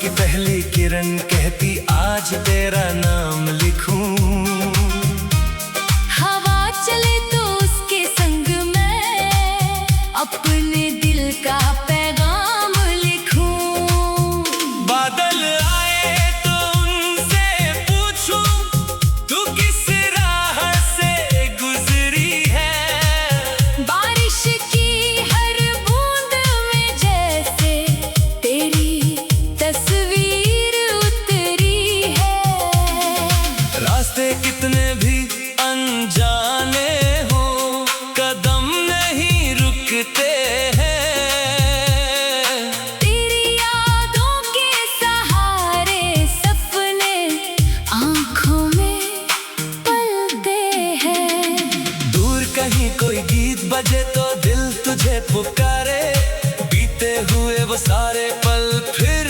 की पहली किरण कहती आज तेरा नाम लिखूं। हवा चले तो उसके संग मैं अपने दिल का पैगाम लिखूं। बादल आए तो उनसे पूछूं तू किस राह से गुजरी है। बारिश की हर बूंद में जैसे तेरी तस्वीर उतरी है। रास्ते कितने भी अनजाने हो कदम नहीं रुकते हैं। तेरी यादों के सहारे सपने आंखों में पलते हैं। दूर कहीं कोई गीत बजे तो दिल तुझे पुकारे। बीते हुए वो सारे पल फिर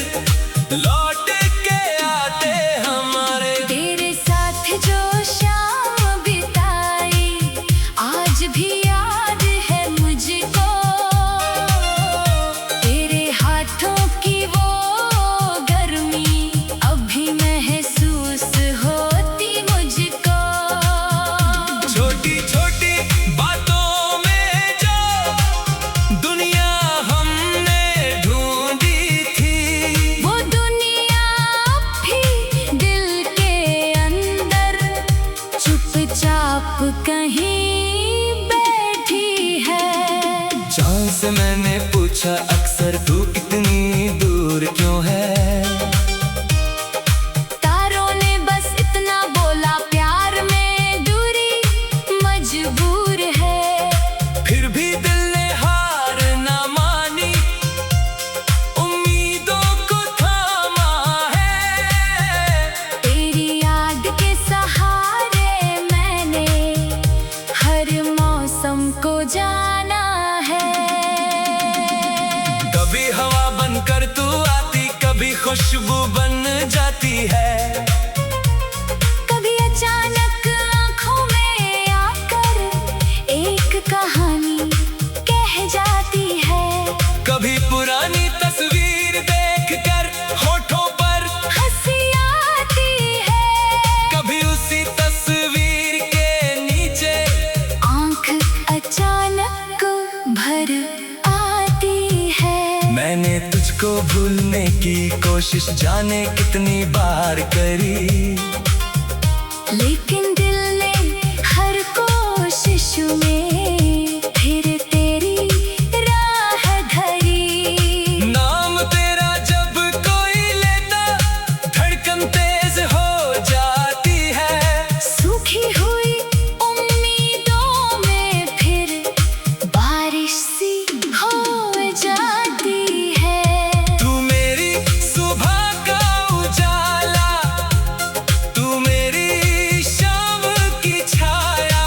लौट के आते हमारे। तेरे साथ जो शाम बिताई आज भी याद है मुझको। तेरे हाथों की वो गर्मी अभी महसूस होती मुझको। छोटी छोटी बातों में जो दुनिया हमने ढूंढी थी। वो दुनिया भी दिल के अंदर चुपचाप कहीं बैठी है। चांद से मैंने पूछा अक्सर तू इतनी दूर क्यों है। तारों ने बस इतना बोला प्यार में दूरी मजबूर है। फिर भी दिल ने हार ना मानी उम्मीदों को थामा है। तेरी याद के सहारे मैंने हर मौसम को जाना है। कभी हवा बनकर तू आती कभी खुशबू बन जाती है। कभी अचानक आंखों में आकर एक कहानी कह जाती है। कभी पुरानी तस्वीर देखकर होठों पर हंसी आती है। कभी उसी तस्वीर के नीचे आंख अचानक भर आती है। मैंने तुझको भूलने की कोशिश जाने कितनी बार करी। लेकिन दिल ने हर कोशिश में फिर तेरी राह धरी। नाम तेरा जब कोई लेता धड़कन तेज हो जाती है। सूखी हुई उम्मीदों में फिर बारिश सी हो जाती है। तू मेरी सुबह का उजाला तू मेरी शाम की छाया।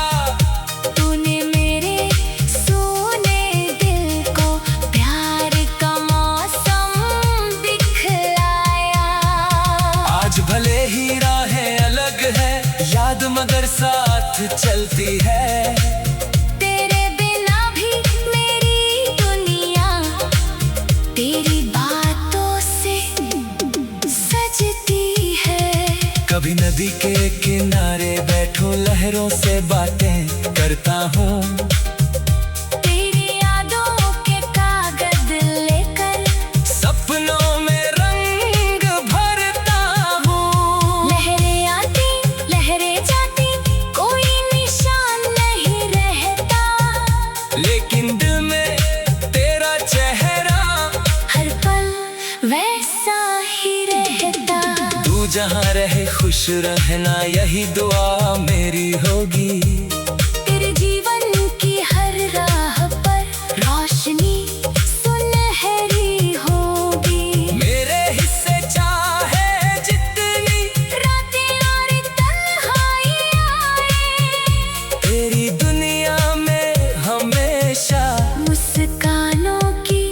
तूने मेरे सोने दिल को प्यार का मौसम दिखलाया। आज भले ही राहें अलग है याद मगर साथ चलती है। तेरे बिना भी मेरी दुनिया तेरी बातों से सजती है। कभी नदी के किनारे बैठो लहरों से बातें करता हूँ। तेरी यादों के कागज लेकर सपनों में रंग भरता हूँ। लहरें आती लहरें जाती कोई निशान नहीं रहता। लेकिन दिल में तेरा चेहरा हर पल वैसा ही रहता। तू जहाँ रहे खुश रहना यही दुआ मेरी होगी। तेरे जीवन की हर राह पर रोशनी सुनहरी होगी। मेरे हिस्से चाहे जितनी रातें और तन्हाई आए। तेरी दुनिया में हमेशा मुस्कानों की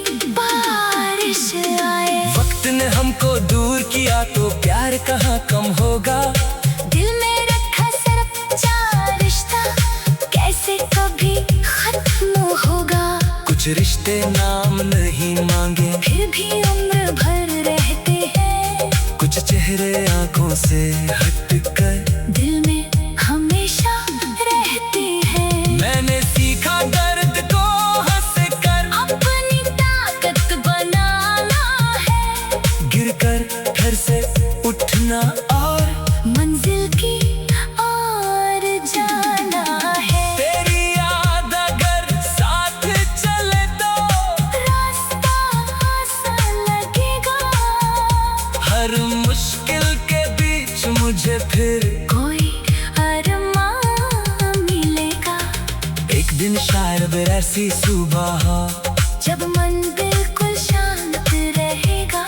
बारिश आए। वक्त ने हमको दूर किया तो प्यार कहाँ कम होगा। दिल में रखा सच्चा रिश्ता कैसे कभी खत्म होगा। कुछ रिश्ते नाम नहीं मांगे फिर भी उम्र भर रहते हैं। तेरे आंखों से हटकर दिल में हमेशा रहती है। मैंने सीखा दर्द को हंस कर अपनी ताकत बनाना है। गिरकर फिर से उठना और मंजिल की ओर जाना है। तेरी याद अगर साथ चले तो रास्ता आसान लगेगा। हर मुश्किल के बीच मुझे फिर कोई अरमान मिलेगा। एक दिन शायद ऐसी सुबह हो जब मन बिल्कुल शांत रहेगा।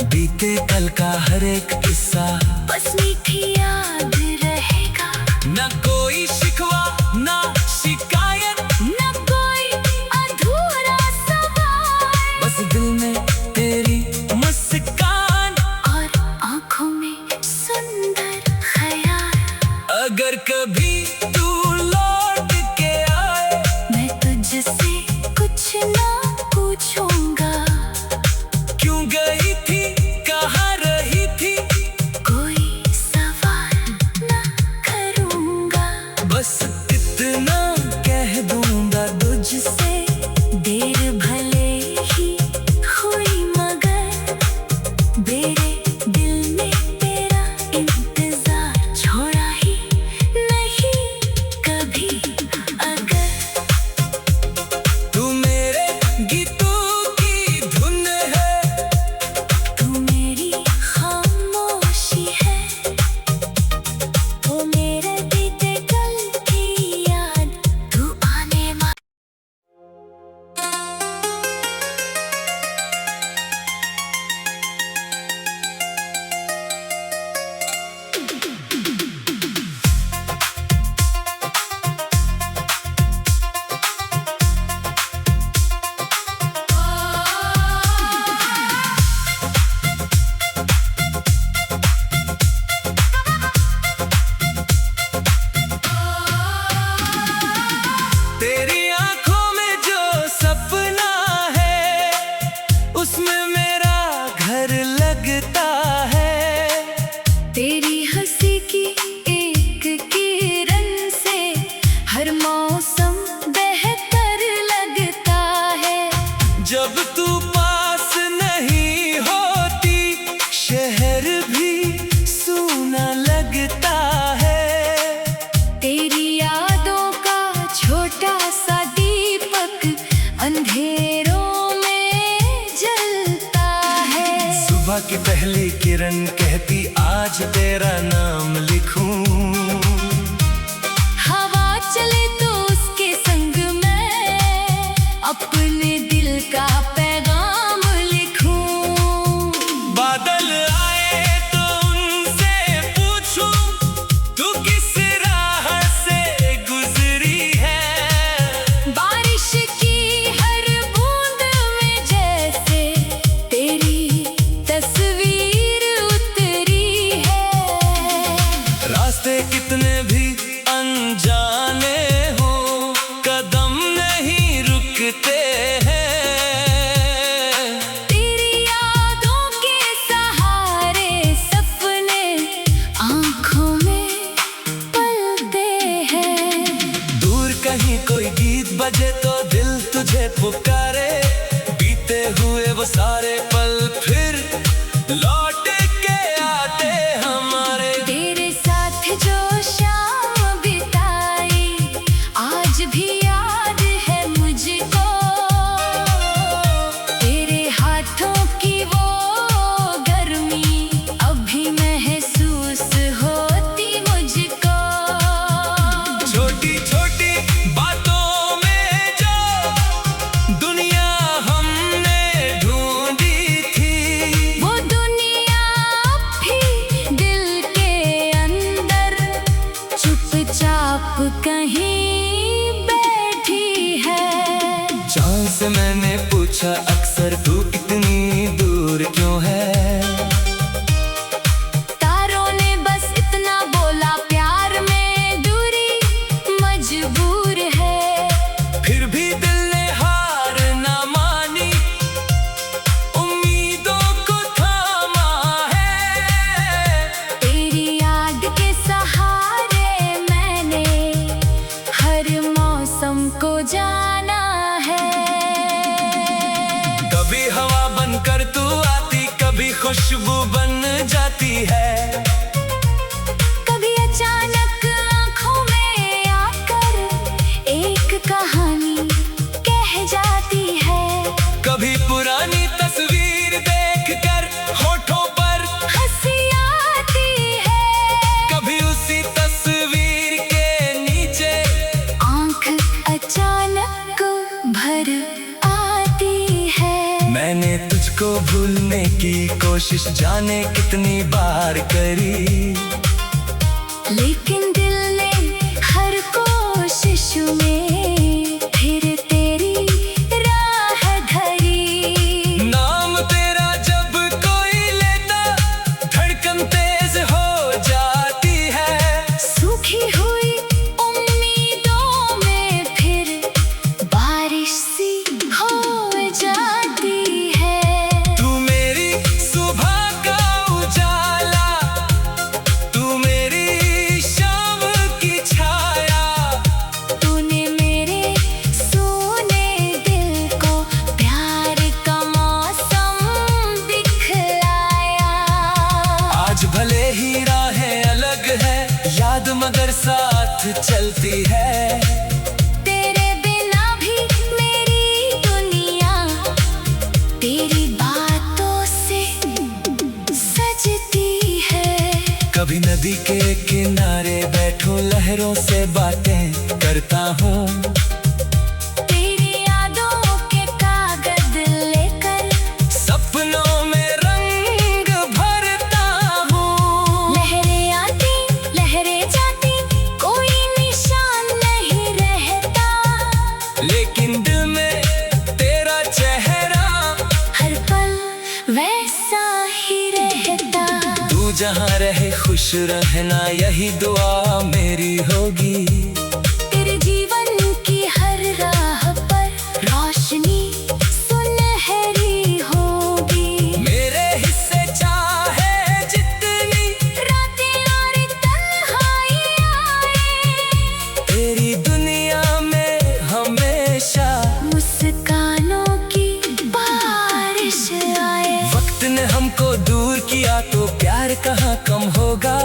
बीते कल का हर एक किस्सा बस मीठी याद रहेगा। न कोई शिकवा न शिकायत, न कोई अधूरा सवाल। बस दिल में तेरी मुस्कान और आंखों में सुंदर ख्याल। अगर कभी तू लौट के आए मैं तुझसे कुछ ना पूछूंगा। क्यों गई थी कहाँ रही थी कोई सवाल ना करूंगा। बस इतना कह दूंगा तुझसे देर भले ही हुई मगर मेरे दिल में तेरा इंतजार छोड़ा ही नहीं कभी। अगर तू मेरे गीतों की धुन है, तू मेरी खामोशी है। वो मेरे बीते कल की याद तू आने वाला। तेरी आंखों में जो सपना है उसमें मेरा घर लगता है। तेरी हंसी की एक किरण से हर मौसम बेहतर लगता है। जब तू पास नहीं होती शहर भी सूना लगता है। तेरी यादों का छोटा सा दीपक अंधेरों में जलता है। सुबह की पहली किरण कहती आज तेरा नाम लिखूं। हवा चले तो उसके संग मैं अपने दिल का पैगाम लिखूं। बादल आए तो उनसे पूछूं तू किस राह से गुजरी है। बारिश की हर बूंद में जैसे तेरी तस्वीर उतरी है। रास्ते कितने भी अनजाने हो कदम नहीं रुकते हैं। तेरी यादों के सहारे सपने आंखों में पलते हैं। दूर कहीं कोई गीत बजे तो दिल तुझे पुकारे। बीते हुए वो सारे पल फिर लौट के आते हमारे। तेरे साथ जो शाम बिताई आज भी याद है मुझको। तेरे हाथों की वो गर्मी अभी महसूस होती मुझको। छोटी छोटी बातों में जो दुनिया हमने ढूंढी थी वो दुनिया भी दिल के अंदर चुपचाप कहीं बैठी है। चांद से मैंने पूछा अक्सर तू इतनी दूर क्यों है। तारों ने बस इतना बोला प्यार में दूरी मजबूर है। फिर भी दिल ने हार ना मानी उम्मीदों को थामा है। जाना है। कभी हवा बनकर तू आती, कभी खुशबू बन जाती है। कभी अचानक आँखों में आकर एक कहानी कह जाती है। कभी पुरानी तस्वीर देखकर होठों पर हंसी आती है। कभी उसी तस्वीर के नीचे आँख अचानक भर आती है। मैंने तुझको भूलने की कोशिश जाने कितनी बार करी, लेकिन दिल ने हर कोशिश में फिर तेरी राह धरी। नाम तेरा जब कोई लेता धड़कन तेज हो जाती है। सूखी हुई उम्मीदों में फिर बारिश सी हो जाती है। तू मेरी सुबह का उजाला, तू मेरी शाम की छाया। तूने मेरे सोने दिल को प्यार का मौसम दिखलाया। आज भले ही राहें अलग है, याद मगर साथ चलती है। तेरे बिना भी मेरी दुनिया तेरी बातों से सजती है। कभी नदी के किनारे बैठो, लहरों से बातें करता हूँ। तेरी यादों के कागज लेकर सपनों में रंग भरता हूँ। लहरें आती लहरें जाती, कोई निशान नहीं रहता। लेकिन दिल में तेरा चेहरा हर पल वैसा ही रहता। तू जहाँ रहे खुश रहना, यही दुआ मेरी होगी। तेरे जीवन की हर राह पर रोशनी सुनहरी होगी। मेरे हिस्से चाहे जितनी रातें और तन्हाइयाँ आए, तेरी दुनिया में हमेशा मुस्कानों की बारिश आए। वक्त ने हमको दूर किया तो प्यार कहाँ कम होगा।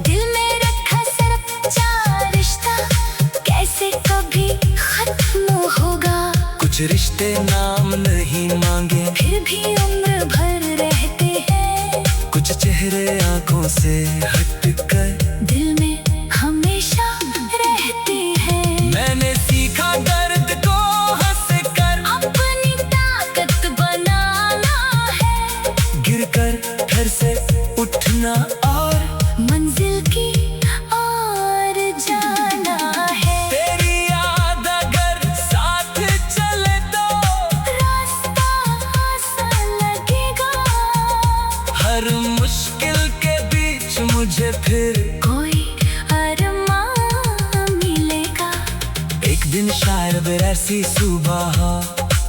दिल में रखा सरपचा रिश्ता कैसे कभी खत्म होगा। कुछ रिश्ते नाम नहीं मांगे, फिर भी उम्र भर रहते हैं। कुछ चेहरे आंखों से हटकर दिल में हमेशा रहते हैं। मैंने सीखा दर्द को हंसकर अपनी ताकत बनाना है। गिरकर फिर से उठना और मंजिल की ओर जाना है। तेरी याद अगर साथ चले तो रास्ता आसान लगेगा। हर मुश्किल के बीच मुझे फिर कोई अरमान मिलेगा। एक दिन शायद ऐसी सुबह हो,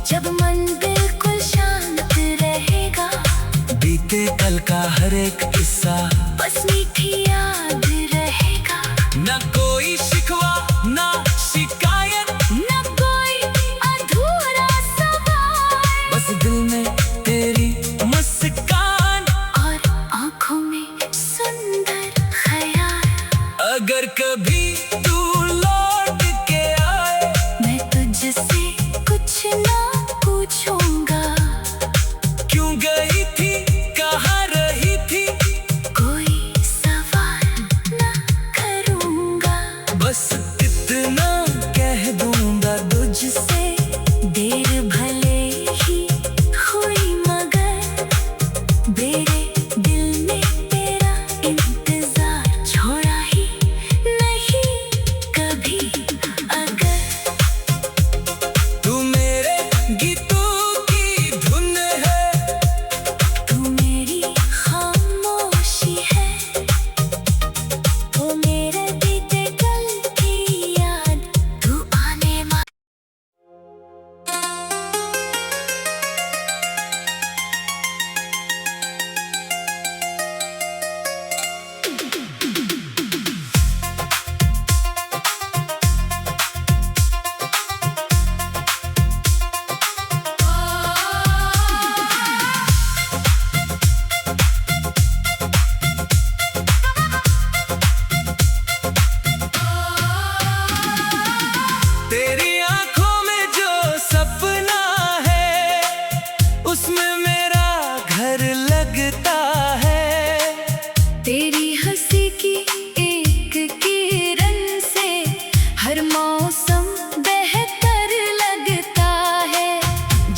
जब मन बिल्कुल शांत रहेगा। बीते कल का हर एक किस्सा बस मीठी याद रहेगा। न कोई शिकवा न शिकायत, न कोई अधूरा सवाल। बस दिल में तेरी मुस्कान और आँखों में सुंदर ख्याल। अगर कभी तू लौट के आए, मैं तुझसे कुछ ना पूछूंगा। क्यों गई थी कहाँ रही थी, कोई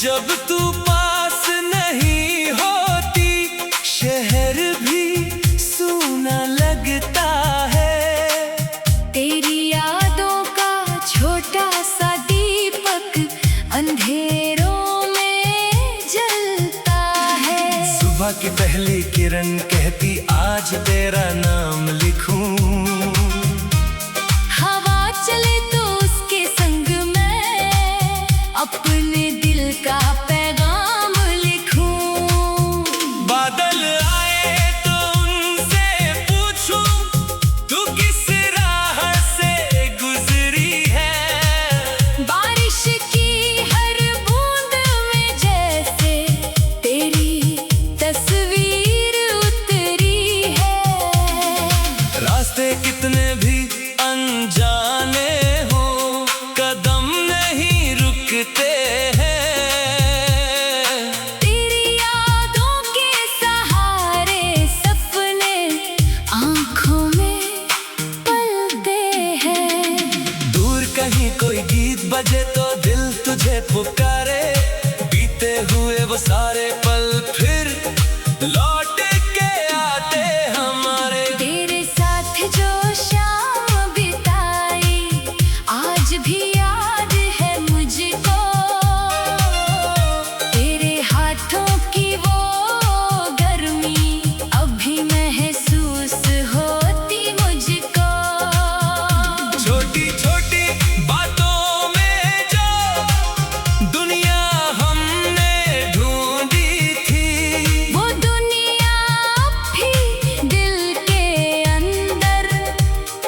जब तू पास नहीं होती शहर भी सूना लगता है। तेरी यादों का छोटा सा दीपक अंधेरों में जलता है। सुबह की पहली किरण कहती आज तेरा नाम लिखूं। हवा चले तो उसके संग मैं अपने दिल का पैगाम लिखूं। बादल आए तो उनसे पूछूं तू किस राह से गुजरी है। बारिश की हर बूंद में जैसे तेरी तस्वीर उतरी है। रास्ते कितने भी अनजाने हो कदम नहीं रुकते हैं। तेरी यादों के सहारे सपने आंखों में पलते हैं। दूर कहीं कोई गीत बजे तो दिल तुझे पुकारे। बीते हुए वो सारे पल फिर लौट के आते हमारे। तेरे साथ जो शाम बिताई आज भी याद है मुझको। तेरे हाथों की वो गर्मी अभी महसूस होती मुझको। छोटी छोटी बातों में जो दुनिया हमने ढूंढी थी वो दुनिया भी दिल के अंदर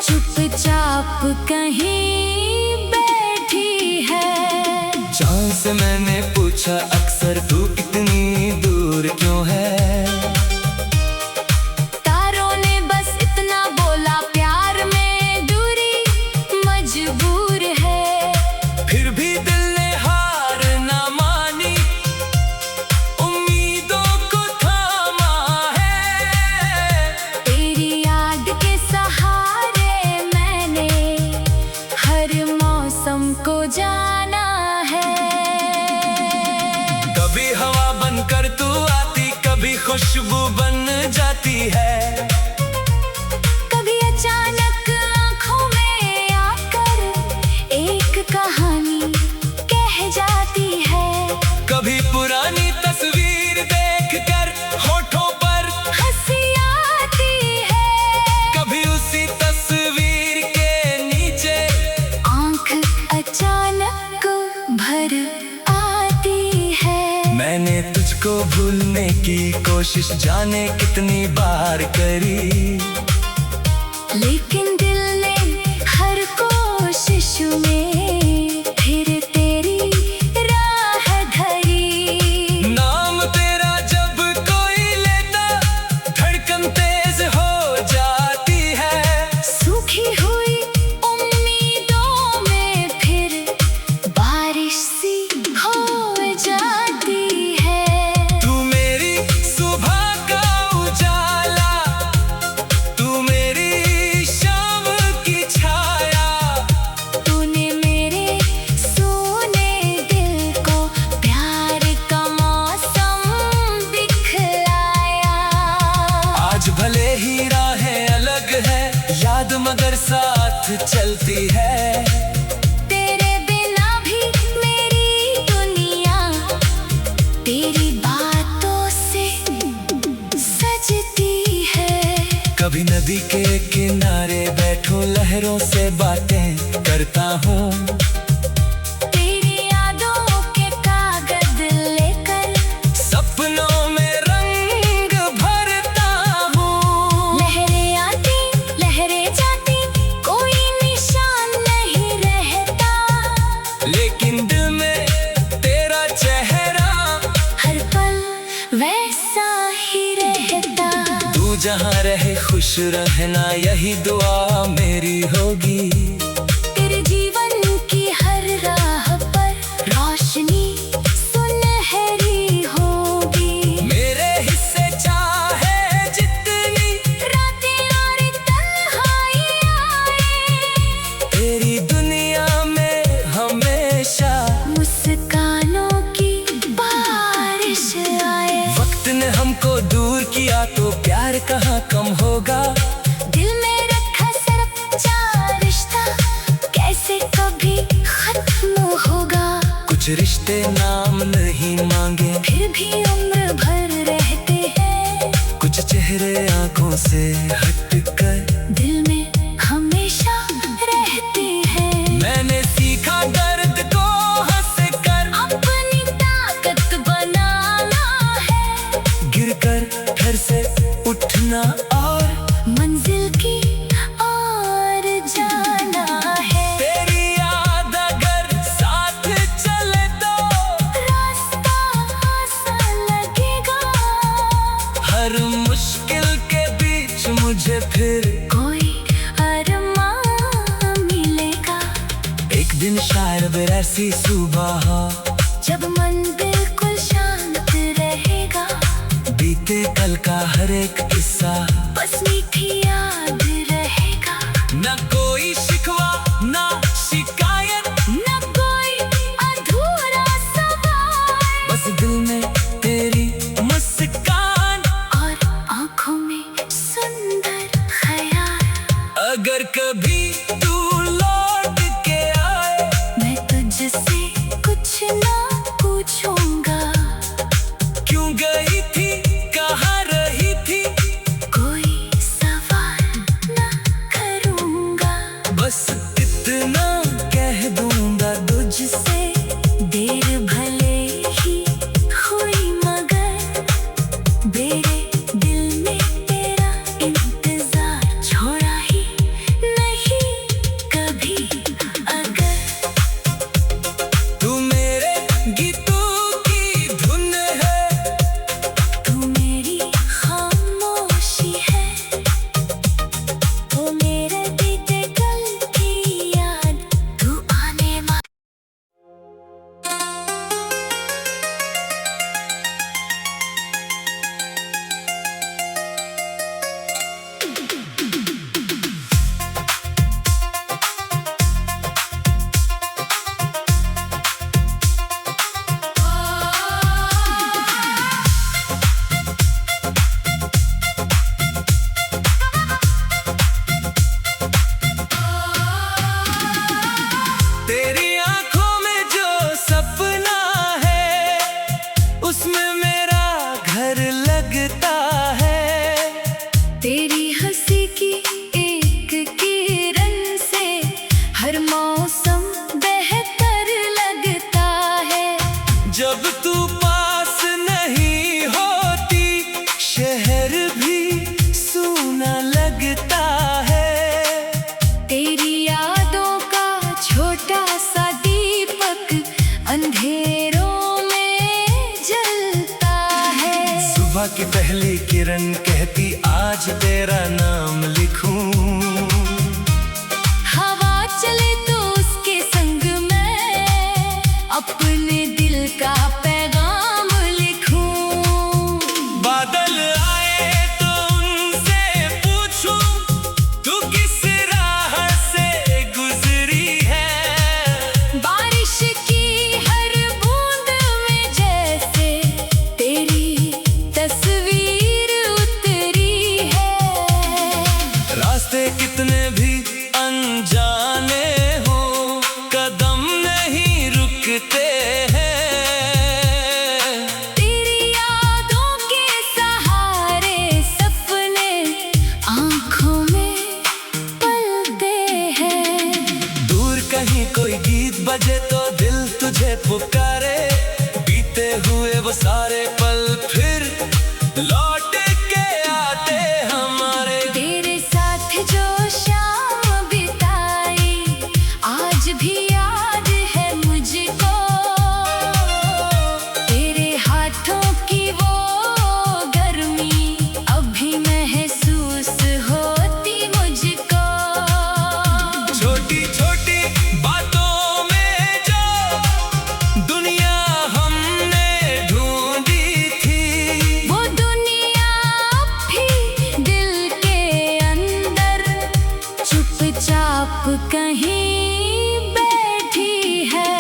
चुपचाप कहीं बैठी है। चाँद से मैंने पूछा अक्सर तू इतनी दूर क्यों है। तारों ने बस इतना बोला प्यार में दूरी मजबूर है। फिर भी दिल ने हार ना मानी उम्मीदों को थामा है। तेरी याद के सहारे मैंने हर मौसम को जाना है। कभी हवा बनकर तू आती कभी खुशबू बन जाती है। कभी अचानक आंखों में आकर एक कहानी कह जाती है। कभी पुरानी तस्वीर देखकर होठों पर हंसी आती है। कभी उसी तस्वीर के नीचे आंख अचानक भर आती है। मैंने तुझको भूलने की कोशिश जाने कितनी बार करी। लेकिन दिल ने हर कोशिश में फिर तेरी राह धरी। नाम तेरा जब कोई लेता धड़कन तेज हो जाती है। सूखी हुई उम्मीदों में फिर बारिश सी हो जाती है। तू मेरी सुबह का उजाला तू मेरी शाम की छाया। तूने मेरे सोने दिल को प्यार का मौसम दिखलाया। आज भले ही राहें अलग है याद मगर साथ चलती है। तेरे बिना भी मेरी दुनिया तेरी बातों से सजती है। कभी नदी के किनारे बैठो लहरों से बातें करता हूँ। तेरी यादों के कागज लेकर सपनों में रंग भरता हूँ। लहरें आती लहरें जाती कोई निशान नहीं रहता। लेकिन दिल में तेरा चेहरा हर पल वैसा ही रहता। तू जहाँ रहे खुश रहना यही दुआ मेरी होगी। तेरे जीवन की हर राह पर रोशनी सुनहरी होगी। मेरे हिस्से चाहे जितनी रातें और तन्हाइयाँ आए, तेरी दुनिया में हमेशा मुस्कानों की दिया तो प्यार कहाँ कम होगा। दिल में रखा सच्चा रिश्ता कैसे कभी खत्म होगा। कुछ रिश्ते नाम नहीं मांगे फिर भी उम्र भर रहते हैं। कुछ चेहरे आंखों से हटकर दिल में हमेशा रहते हैं। मैंने सीखा दर्द को हंसकर अपनी ताकत बनाना है। गिरकर फिर से उठना और मंजिल की ओर जाना है। तेरी याद अगर साथ चले तो रास्ता आसान लगेगा। हर मुश्किल के बीच मुझे फिर कोई अरमान मिलेगा। एक दिन शायद ऐसी सुबह जब मन बिल्कुल शांत रहेगा। बीते कल का हर एक किस्सा बस मीठी याद रहेगा। न कोई शिकवा न शिकायत न कोई अधूरा सवाल। बस दिल में तेरी मुस्कान और आँखों में सुंदर ख्याल। अगर कभी तू लौट के आए मैं तुझसे कुछ ना पूछूंगा। क्यों गई थी कहाँ रही थी कोई सवाल ना करूंगा। बस इतना कह दूंगा तुझसे देर भले ही हुई मगर मेरे दिल में तेरा इंतजार छोड़ा ही नहीं कभी। अगर तू मेरे गीतों की धुन है तू मेरी खामोशी है। तू मेरे बीते कल की याद तू आने वाला। तेरी आंखों में जो सपना है उसमें मेरा घर लगता है। तेरी हंसी की एक किरण से हर मौसम बेहतर लगता है। जब तू पास नहीं होती शहर भी सूना लगता है। तेरी यादों का छोटा सा दीपक अंधेरों में जलता है। सुबह की पहली किरण कहती आज तेरा नाम लिखूं। हवा चले तो उसके संग मैं अपने दिल का पैगाम लिखूं। बादल आए तो उनसे पूछूं तू किस राह से गुजरी है। बारिश की हर बूंद में जैसे तेरी तस्वीर उतरी है। रास्ते कितने भी अनजाने हो कदम नहीं रुकते हैं। तेरी यादों के सहारे सपने आँखों में पलते हैं। दूर कहीं कोई गीत बजे तो दिल तुझे पुकारे। बीते हुए वो सारे पल फिर लौट के आते हमारे। तेरे साथ जो शाम बिताई आज भी याद है मुझको। तेरे हाथों की वो गर्मी अभी महसूस होती मुझको। छोटी छोटी बातों में जो दुनिया हमने ढूंढी थी वो दुनिया भी दिल के अंदर चुपचाप कहीं बैठी है।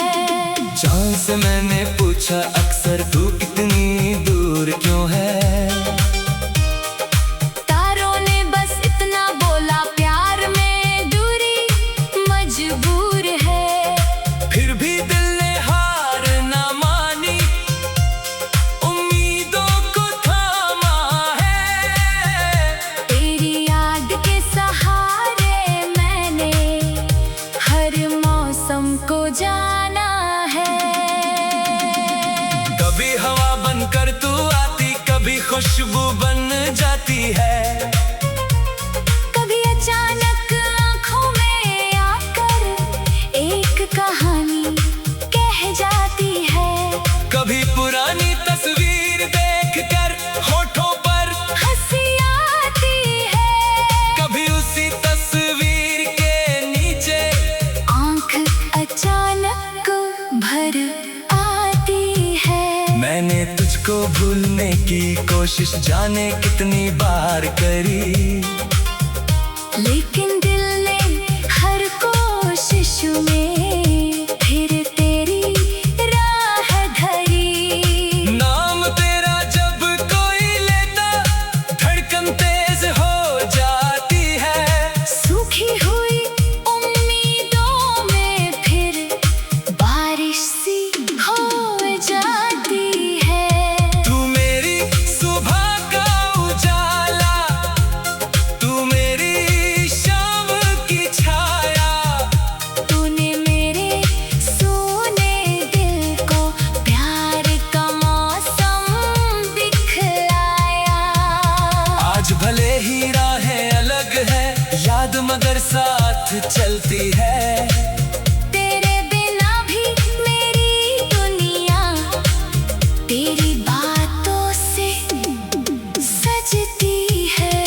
चांद से मैंने पूछा अक्सर तू कितनी दूर क्यों है। खुशबू बन जाती है। कभी अचानक आंखों में आकर एक कहानी कह जाती है। कभी पुरानी तस्वीर देखकर होठों पर हंसी आती है। कभी उसी तस्वीर के नीचे आंख अचानक भर आती है। मैंने तुझको भूलने की कोशिश जाने कितनी बार करी, लेकिन दिल ने हर कोशिश में फिर तेरी राह धरी। नाम तेरा जब कोई लेता धड़कन तेज हो जाती है। सूखी हुई उम्मीदों में फिर बारिश सी हो जाती है। तू मेरी सुबह का उजाला, तू मेरी शाम की छाया। तूने मेरे सोने दिल को प्यार का मौसम दिखलाया। आज भले ही राहें अलग है, याद मगर साथ चलती है। तेरे बिना भी मेरी दुनिया तेरी बातों से सजती है।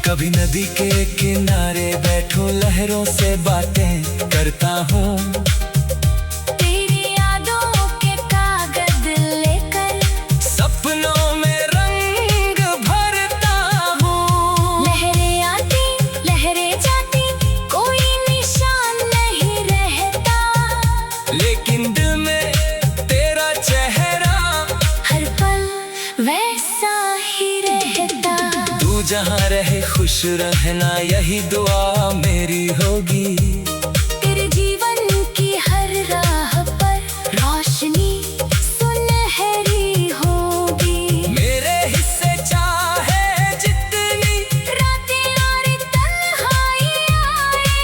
कभी नदी के किनारे बैठो लहरों से बातें करता हूँ। तेरी यादों के कागज लेकर सपनों में रंग भरता हूँ। लहरें आती लहरें जाती कोई निशान नहीं रहता। लेकिन दिल में तेरा चेहरा हर पल वैसा ही रहता। तू जहाँ रहे खुश रहना, यही दुआ मेरी होगी। तेरे जीवन की हर राह पर रोशनी सुनहरी होगी। मेरे हिस्से चाहे जितनी रातें और तन्हाई आए,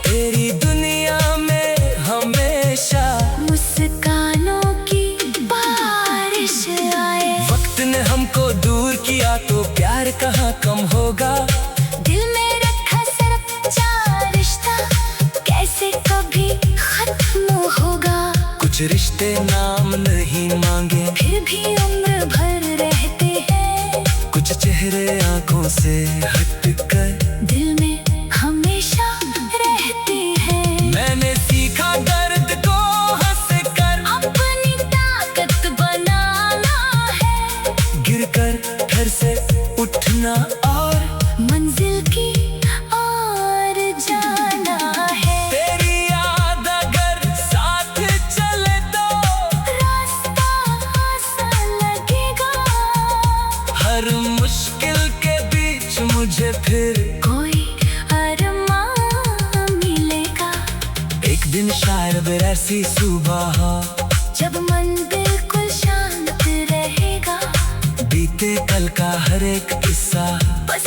तेरी दुनिया में हमेशा मुस्कानों की बारिश आए। वक्त ने हमको दूर किया तो प्यार कहाँ कम होगा। दिल में रखा सच्चा रिश्ता कैसे कभी खत्म होगा। कुछ रिश्ते नाम नहीं मांगे, फिर भी उम्र भर रहते हैं। कुछ चेहरे आंखों से हटकर दिल में हमेशा रहते हैं। मैंने सीखा दर्द को हंसकर अपनी ताकत बनाना है। गिरकर फिर से उठना और मंजिल की ओर जाना है। तेरी याद अगर साथ चले तो रास्ता आसान लगेगा। हर मुश्किल के बीच मुझे फिर कोई अरमान मिलेगा। एक दिन शायद ऐसी सुबह जब मन बिल्कुल शांत रहेगा। बीते कल का हर एक किस्सा बस